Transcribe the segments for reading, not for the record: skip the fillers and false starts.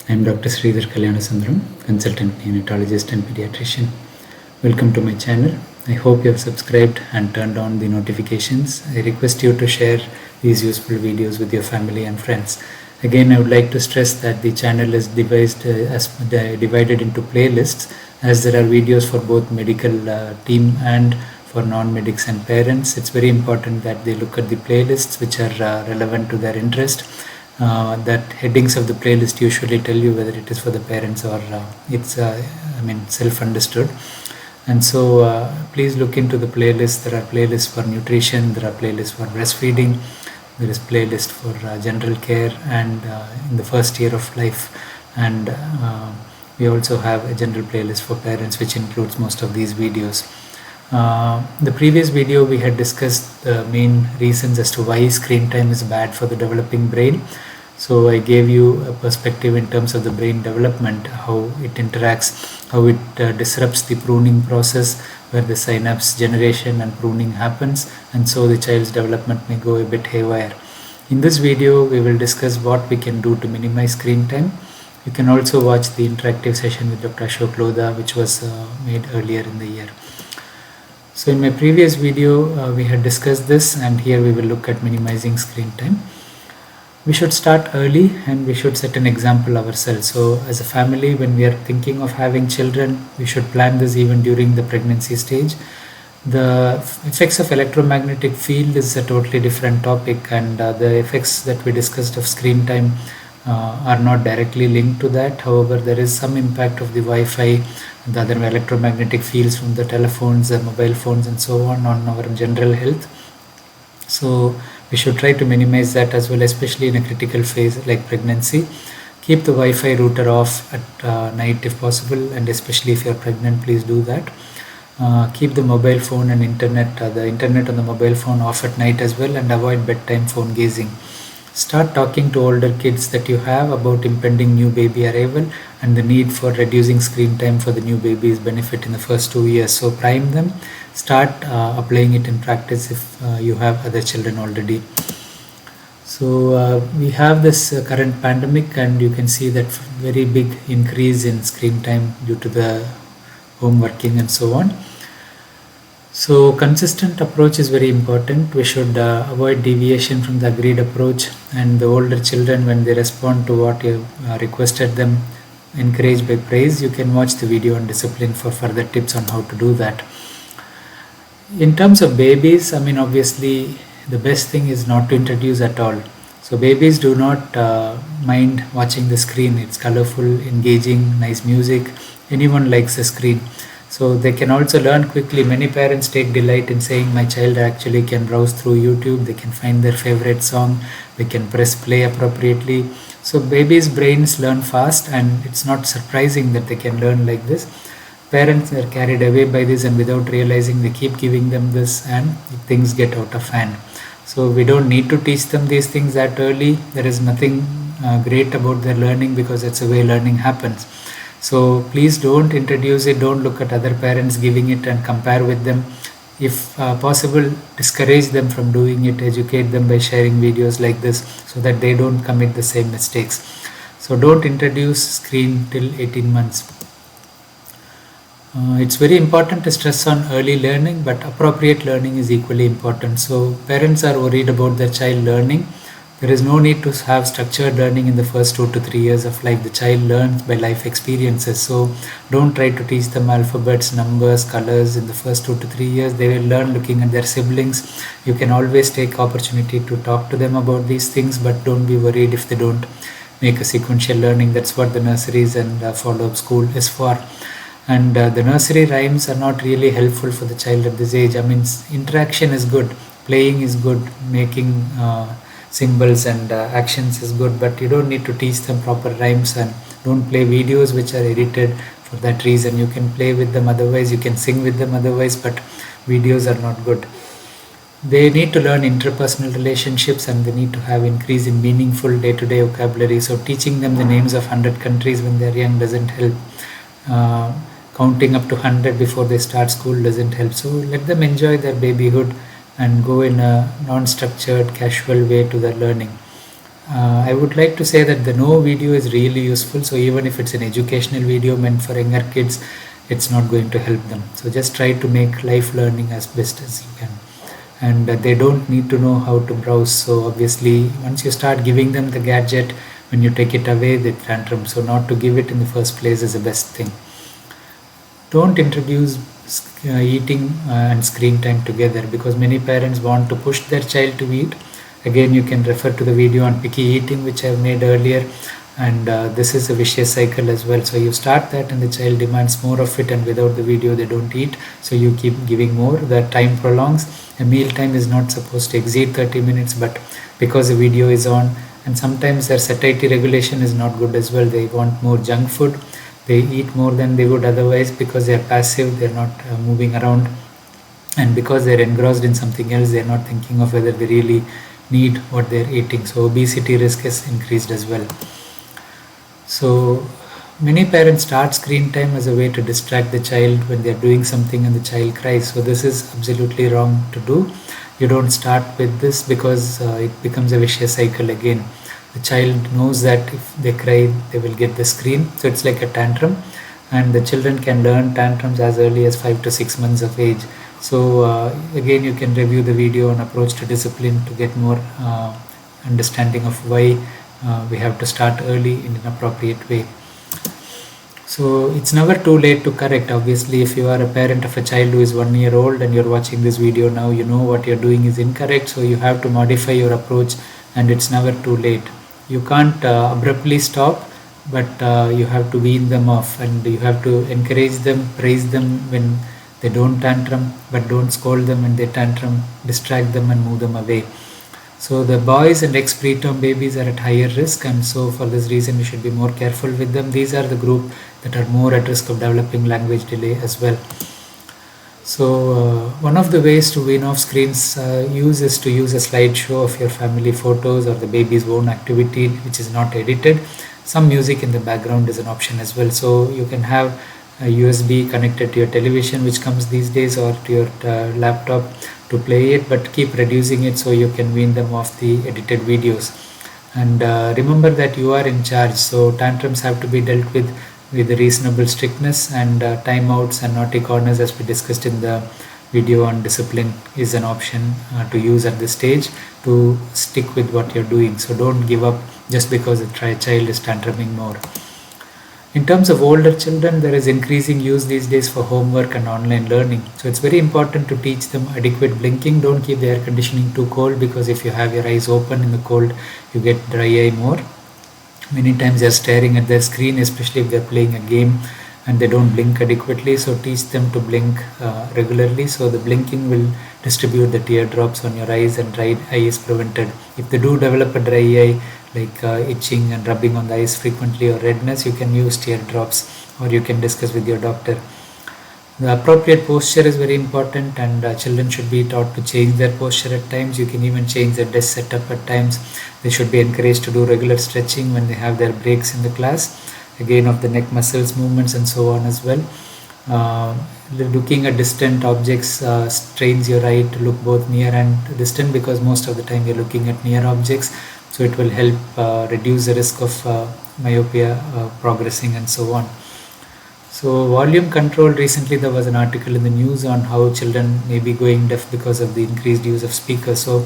I am Dr. Sridhar Kalyanasundram, consultant neonatologist and pediatrician. Welcome to my channel. I hope you have subscribed and turned on the notifications. I request you to share these useful videos with your family and friends. Again, I would like to stress that the channel is divided into playlists, as there are videos for both medical team and for non-medics and parents. It's very important that they look at the playlists which are relevant to their interest. That headings of the playlist usually tell you whether it is for the parents or it's self-understood. And so please look into the playlist. There are playlists for nutrition, there are playlists for breastfeeding, there is playlist for general care and in the first year of life, and we also have a general playlist for parents which includes most of these videos. The previous video we had discussed the main reasons as to why screen time is bad for the developing brain. So I gave you a perspective in terms of the brain development, how it interacts, how it disrupts the pruning process where the synapse generation and pruning happens, and so the child's development may go a bit haywire. In this video we will discuss what we can do to minimize screen time. You can also watch the interactive session with Dr. Ashok Lodha, which was made earlier in the year. So in my previous video we had discussed this, and here we will look at minimizing screen time. We should start early and we should set an example ourselves. So as a family, when we are thinking of having children, we should plan this even during the pregnancy stage. The effects of electromagnetic field is a totally different topic, and the effects that we discussed of screen time are not directly linked to that. However, there is some impact of the Wi-Fi, the other electromagnetic fields from the telephones, the mobile phones and so on our general health. So we should try to minimize that as well, especially in a critical phase like pregnancy. Keep the Wi-Fi router off at night if possible, and especially if you are pregnant, please do that. Keep the mobile phone and the internet on the mobile phone off at night as well, and avoid bedtime phone gazing. Start talking to older kids that you have about impending new baby arrival and the need for reducing screen time for the new baby's benefit in the first 2 years. So prime them, start applying it in practice if you have other children already. So we have this current pandemic, and you can see that very big increase in screen time due to the home working and so on. So consistent approach is very important. We should avoid deviation from the agreed approach, and the older children, when they respond to what you requested them, encouraged by praise, you can watch the video on discipline for further tips on how to do that. In terms of babies, obviously the best thing is not to introduce at all. So babies do not mind watching the screen. It's colorful, engaging, nice music. Anyone likes a screen. So they can also learn quickly. Many parents take delight in saying my child actually can browse through YouTube, they can find their favorite song, they can press play appropriately. So babies' brains learn fast, and it's not surprising that they can learn like this. Parents are carried away by this, and without realizing they keep giving them this, and things get out of hand. So we don't need to teach them these things that early. There is nothing great about their learning, because that's the way learning happens. So please don't introduce it, don't look at other parents giving it and compare with them. If possible, discourage them from doing it, educate them by sharing videos like this so that they don't commit the same mistakes. So don't introduce screen till 18 months. It's very important to stress on early learning, but appropriate learning is equally important. So parents are worried about their child learning. There is no need to have structured learning in the first 2 to 3 years of life. The child learns by life experiences. So don't try to teach them alphabets, numbers, colors in the first 2 to 3 years. They will learn looking at their siblings. You can always take opportunity to talk to them about these things, but don't be worried if they don't make a sequential learning. That's what the nurseries and follow-up school is for. And the nursery rhymes are not really helpful for the child at this age. Interaction is good, playing is good, making symbols and actions is good, but you don't need to teach them proper rhymes, and don't play videos which are edited for that reason. You can play with them otherwise, you can sing with them otherwise, but videos are not good. They need to learn interpersonal relationships, and they need to have increase in meaningful day-to-day vocabulary. So teaching them the names of 100 countries when they're young doesn't help. Counting up to 100 before they start school doesn't help. So let them enjoy their babyhood and go in a non-structured, casual way to their learning. I would like to say that the no video is really useful. So even if it's an educational video meant for younger kids, it's not going to help them. So just try to make life learning as best as you can. And they don't need to know how to browse. So obviously, once you start giving them the gadget, when you take it away, they tantrum. So not to give it in the first place is the best thing. Don't introduce eating and screen time together, because many parents want to push their child to eat. Again, you can refer to the video on picky eating which I have made earlier, and this is a vicious cycle as well. So you start that and the child demands more of it, and without the video they don't eat, so you keep giving more. The time prolongs. A meal time is not supposed to exceed 30 minutes, but because the video is on, and sometimes their satiety regulation is not good as well. They want more junk food, they eat more than they would otherwise because they are passive, they're not moving around, and because they're engrossed in something else, they're not thinking of whether they really need what they're eating. So obesity risk is increased as well. So many parents start screen time as a way to distract the child when they're doing something and the child cries. So this is absolutely wrong to do. You don't start with this, because it becomes a vicious cycle again. The child knows that if they cry, they will get the screen. So it's like a tantrum, and the children can learn tantrums as early as 5 to 6 months of age. So again, you can review the video on approach to discipline to get more understanding of why we have to start early in an appropriate way. So it's never too late to correct. Obviously, if you are a parent of a child who is 1 year old and you're watching this video now, you know what you're doing is incorrect. So you have to modify your approach, and it's never too late. You can't abruptly stop, but you have to wean them off, and you have to encourage them, praise them when they don't tantrum, but don't scold them when they tantrum, distract them and move them away. So the boys and ex-preterm babies are at higher risk, and so for this reason we should be more careful with them. These are the group that are more at risk of developing language delay as well. So one of the ways to wean off screens use is to use a slideshow of your family photos or the baby's own activity which is not edited. Some music in the background is an option as well. So you can have a USB connected to your television, which comes these days, or to your laptop to play it, but keep reducing it so you can wean them off the edited videos. And remember that you are in charge, so tantrums have to be dealt with a reasonable strictness, and timeouts and naughty corners, as we discussed in the video on discipline, is an option to use at this stage to stick with what you're doing. So don't give up just because the child is tantruming more. In terms of older children, there is increasing use these days for homework and online learning. So it's very important to teach them adequate blinking. Don't keep the air conditioning too cold, because if you have your eyes open in the cold, you get dry eye more. Many times they're staring at their screen, especially if they're playing a game and they don't blink adequately. So teach them to blink regularly, so the blinking will distribute the teardrops on your eyes and dry eye is prevented. If they do develop a dry eye, like itching and rubbing on the eyes frequently or redness, you can use teardrops, or you can discuss with your doctor. The appropriate posture is very important, and children should be taught to change their posture at times. You can even change their desk setup at times. They should be encouraged to do regular stretching when they have their breaks in the class, again of the neck muscles movements and so on as well. Looking at distant objects strains your eye to look both near and distant, because most of the time you're looking at near objects. So it will help reduce the risk of myopia progressing and so on. So volume control, recently there was an article in the news on how children may be going deaf because of the increased use of speakers. So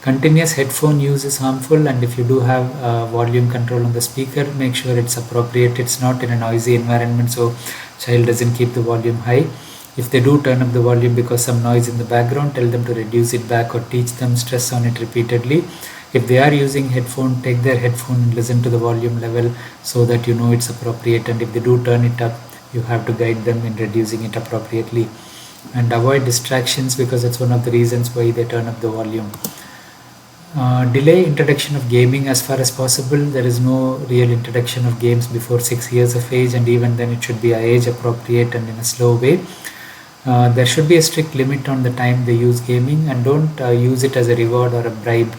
continuous headphone use is harmful, and if you do have volume control on the speaker, make sure it's appropriate. It's not in a noisy environment, so child doesn't keep the volume high. If they do turn up the volume because some noise in the background, tell them to reduce it back or teach them, stress on it repeatedly. If they are using headphone, take their headphone and listen to the volume level so that you know it's appropriate. And if they do turn it up, you have to guide them in reducing it appropriately. And avoid distractions, because that's one of the reasons why they turn up the volume. Delay introduction of gaming as far as possible. There is no real introduction of games before 6 years of age, and even then it should be age appropriate and in a slow way. There should be a strict limit on the time they use gaming, and don't use it as a reward or a bribe.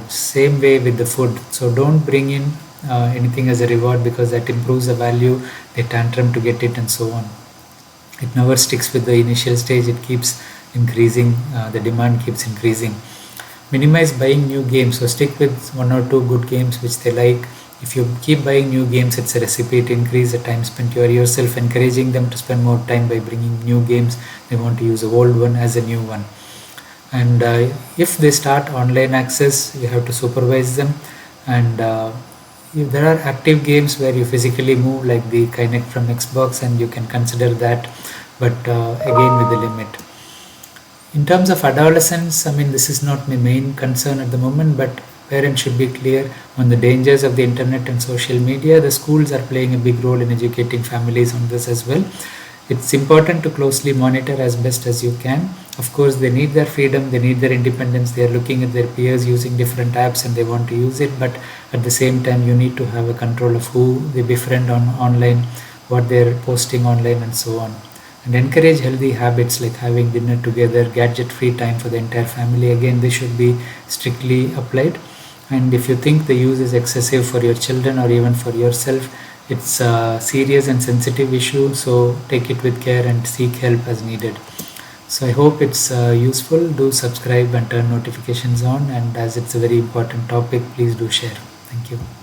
Same way with the food. So don't bring in anything as a reward, because that improves the value. They tantrum to get it and so on. It never sticks with the initial stage. It keeps increasing. The demand keeps increasing. Minimize buying new games, so stick with 1 or 2 good games which they like. If you keep buying new games, it's a recipe to increase the time spent. You are yourself encouraging them to spend more time by bringing new games. They want to use the old one as a new one. And if they start online access, you have to supervise them. And if there are active games where you physically move, like the Kinect from Xbox, and you can consider that, but again with the limit. In terms of adolescence, I mean, this is not my main concern at the moment, but parents should be clear on the dangers of the internet and social media. The schools are playing a big role in educating families on this as well. It's important to closely monitor as best as you can. Of course, they need their freedom, they need their independence. They are looking at their peers using different apps and they want to use it, but at the same time, you need to have a control of who they befriend on online, what they're posting online, and so on. And encourage healthy habits like having dinner together, gadget free time for the entire family. Again, this should be strictly applied. And if you think the use is excessive for your children or even for yourself, it's a serious and sensitive issue, so take it with care and seek help as needed. So I hope it's useful. Do subscribe and turn notifications on, and as it's a very important topic, please do share. Thank you.